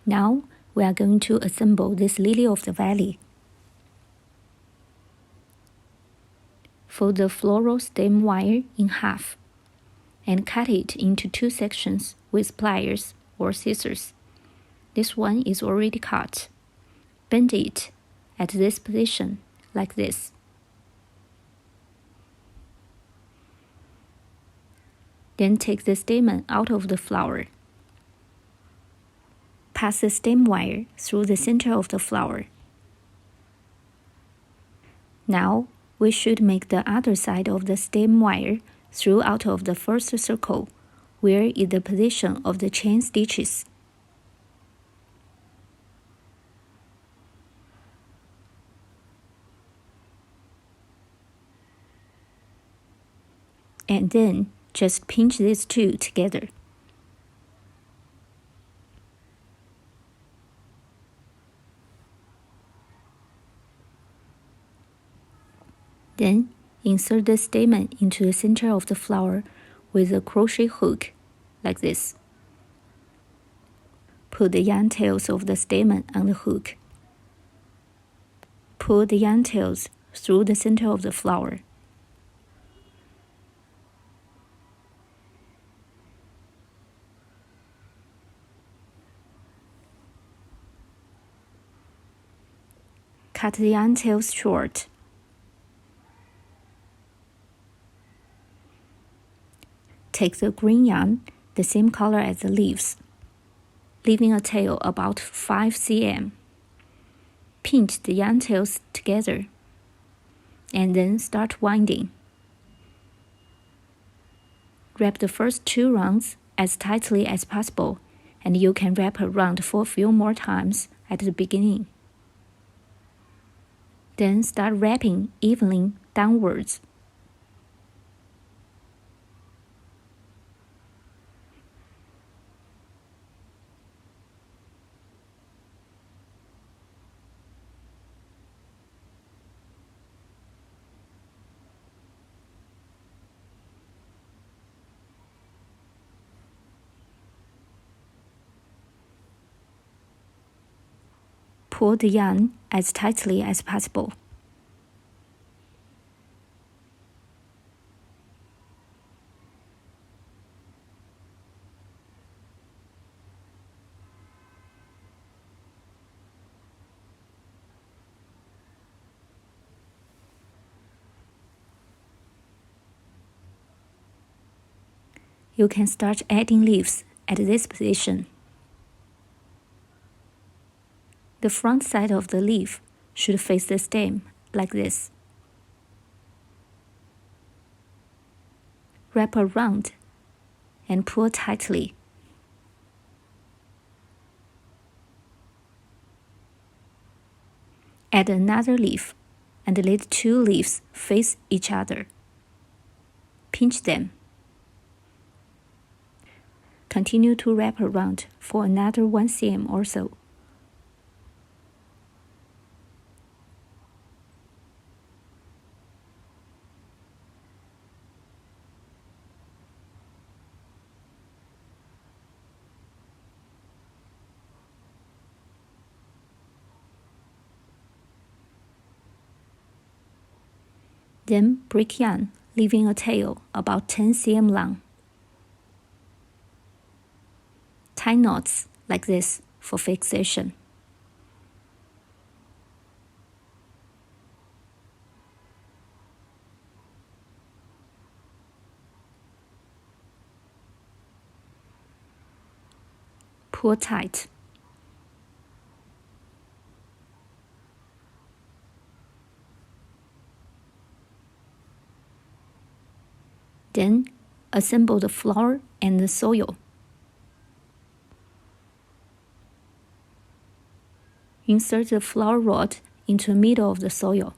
Now we are going to assemble this lily of the valley. Fold the floral stem wire in half and cut it into 2 sections with pliers or scissors. This one is already cut. Bend it at this position, like this. Then take the stamen out of the flower. Pass the stem wire through the center of the flower. Now, we should make the other side of the stem wire through out of the first circle, where is the position of the chain stitches. And then just pinch these two together. Then insert the stamen into the center of the flower with a crochet hook, like this. Put the yarn tails of the stamen on the hook. Pull the yarn tails through the center of the flower. Cut the yarn tails short. Take the green yarn, the same color as the leaves, leaving a tail about 5 cm. Pinch the yarn tails together, and then start winding. Wrap the first 2 rounds as tightly as possible, and you can wrap around for a few more times at the beginning. Then start wrapping evenly downwards. Pull the yarn as tightly as possible. You can start adding leaves at this position. The front side of the leaf should face the stem, like this. Wrap around and pull tightly. Add another leaf and let 2 leaves face each other. Pinch them. Continue to wrap around for another 1 cm or so. Then break yarn, leaving a tail about 10 cm long. Tie knots like this for fixation. Pull tight. Then assemble the flower and the soil. Insert the flower rod into the middle of the soil.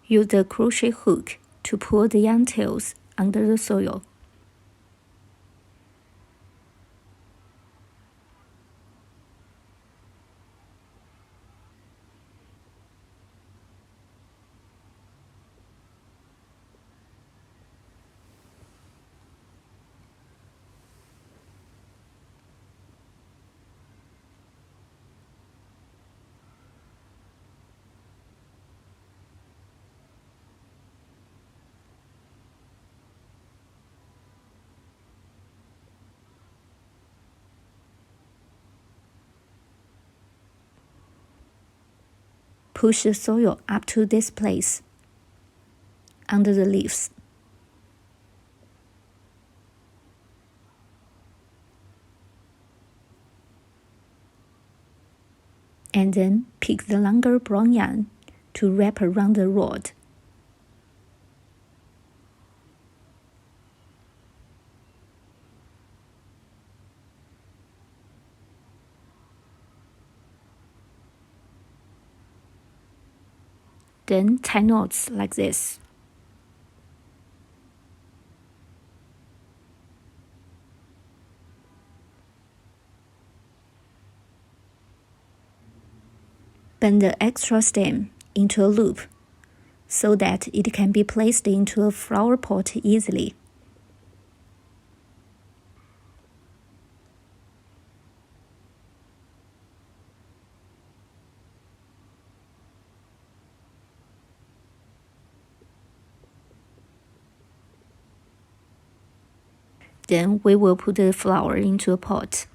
Use the crochet hook to pull the yarn tails under the soil. Push the soil up to this place, under the leaves. And then pick the longer brown yarn to wrap around the rod. Then tie knots like this. Bend the extra stem into a loop so that it can be placed into a flower pot easily. Then we will put the flower into a pot.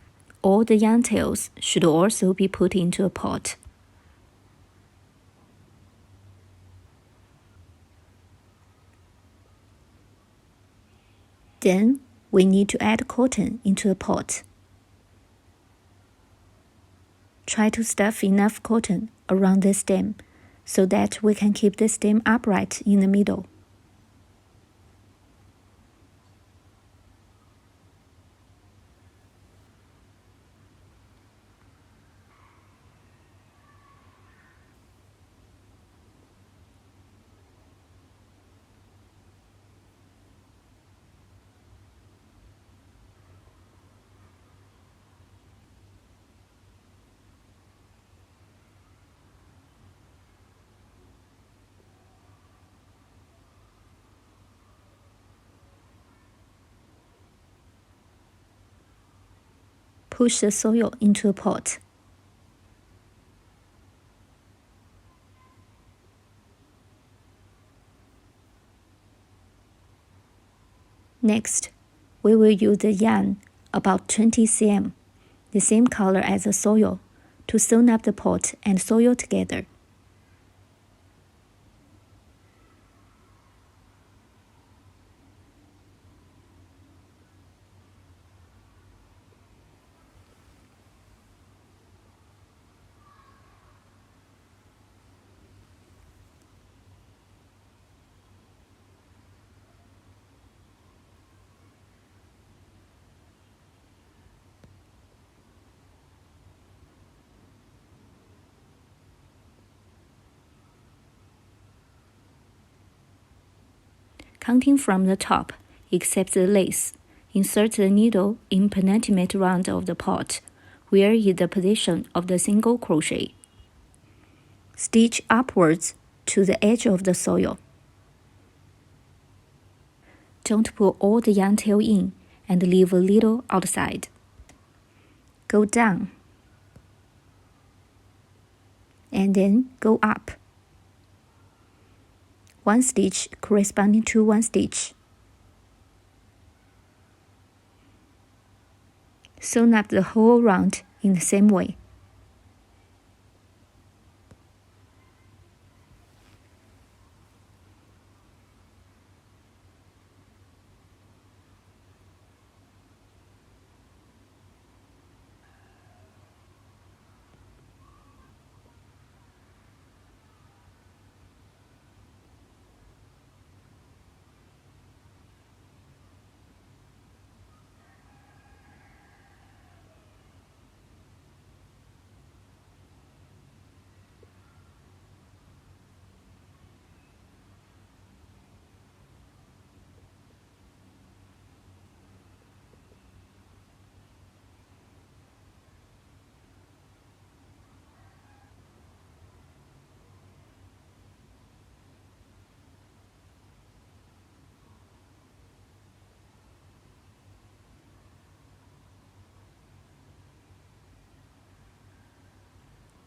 All the yarn tails should also be put into a pot. Then we need to add cotton into a pot. Try to stuff enough cotton around the stem so that we can keep the stem upright in the middle. Push the soil into a pot. Next, we will use the yarn about 20 cm, the same color as the soil, to sew up the pot and soil together. Counting from the top, except the lace, insert the needle in penultimate round of the pot, where is the position of the single crochet. Stitch upwards to the edge of the soil. Don't put all the yarn tail in and leave a little outside. Go down, and then go up. One stitch corresponding to one stitch. Sew up the whole round in the same way.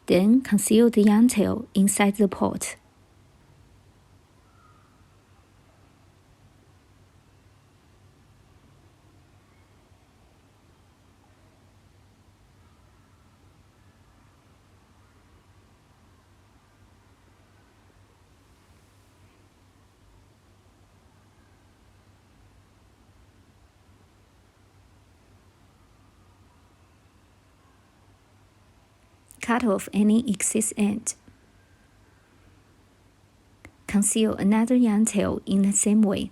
Then conceal the yarn tail inside the pot. Cut off any excess end. Conceal another yarn tail in the same way.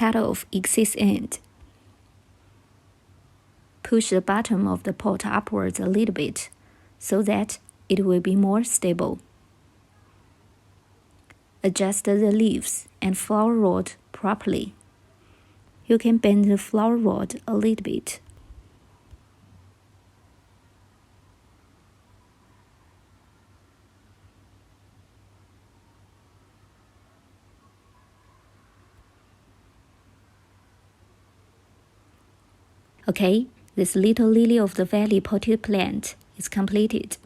Cut off excess end. Push the bottom of the pot upwards a little bit so that it will be more stable. Adjust the leaves and flower rod properly. You can bend the flower rod a little bit. Okay, this little lily of the valley potted plant is completed.